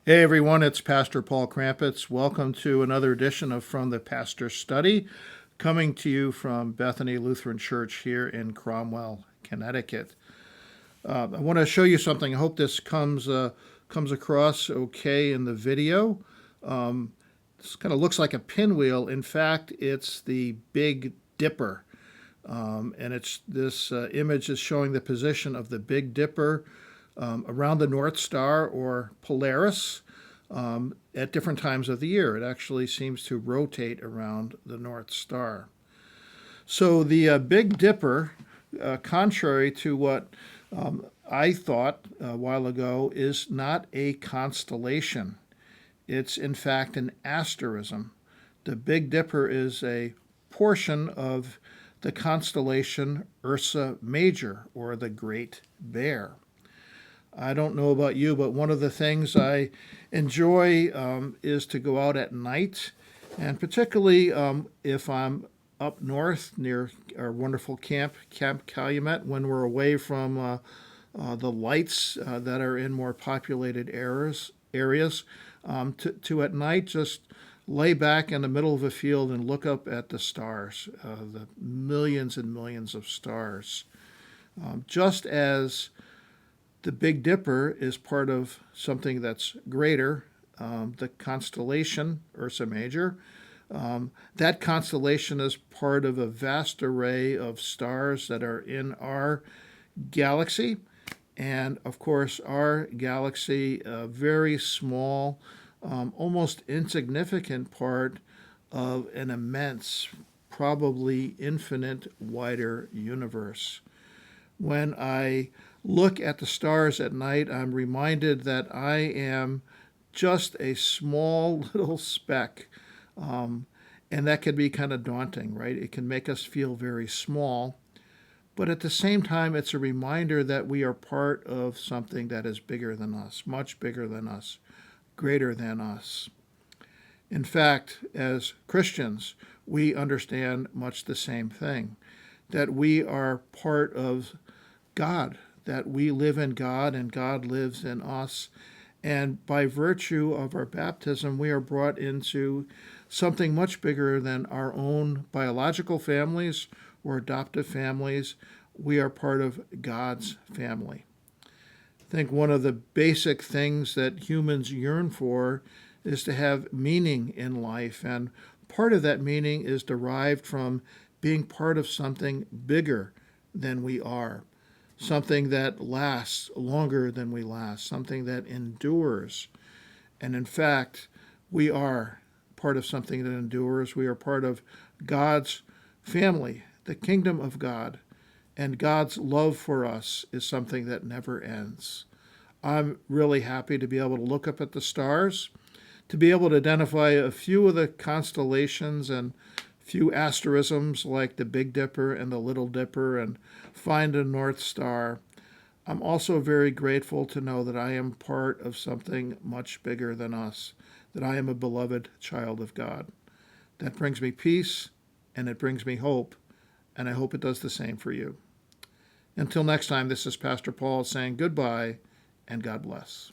Hey everyone, it's Pastor Paul Krampitz. Welcome to another edition of From the Pastor Study, coming to you from Bethany Lutheran Church here in Cromwell, Connecticut. I want to show you something. I hope this comes across okay in the video. This kind of looks like a pinwheel. In fact, it's the Big Dipper, and it's this image is showing the position of the Big Dipper around the North Star or Polaris at different times of the year. It actually seems to rotate around the North Star. So the Big Dipper, contrary to what I thought a while ago, is not a constellation. It's in fact an asterism. The Big Dipper is a portion of the constellation Ursa Major, or the Great Bear. I don't know about you, but one of the things I enjoy is to go out at night, and particularly if I'm up north near our wonderful Camp Calumet, when we're away from the lights that are in more populated areas, to at night just lay back in the middle of a field and look up at the stars, the millions and millions of stars. Just as the Big Dipper is part of something that's greater, the constellation Ursa Major. That constellation is part of a vast array of stars that are in our galaxy. And of course, our galaxy, a very small, almost insignificant part of an immense, probably infinite, wider universe. When I look at the stars at night, I'm reminded that I am just a small little speck. And that can be kind of daunting, right? It can make us feel very small. But at the same time, it's a reminder that we are part of something that is bigger than us, much bigger than us, greater than us. In fact, as Christians, we understand much the same thing, that we are part of God, that we live in God and God lives in us. And by virtue of our baptism, we are brought into something much bigger than our own biological families or adoptive families. We are part of God's family. I think one of the basic things that humans yearn for is to have meaning in life. And part of that meaning is derived from being part of something bigger than we are, something that lasts longer than we last, something that endures. And in fact, we are part of something that endures. We are part of God's family, the kingdom of God. And God's love for us is something that never ends. I'm really happy to be able to look up at the stars, to be able to identify a few of the constellations and few asterisms like the Big Dipper and the Little Dipper, and find a North Star. I'm also very grateful to know that I am part of something much bigger than us, that I am a beloved child of God. That brings me peace and it brings me hope, and I hope it does the same for you. Until next time, this is Pastor Paul saying goodbye and God bless.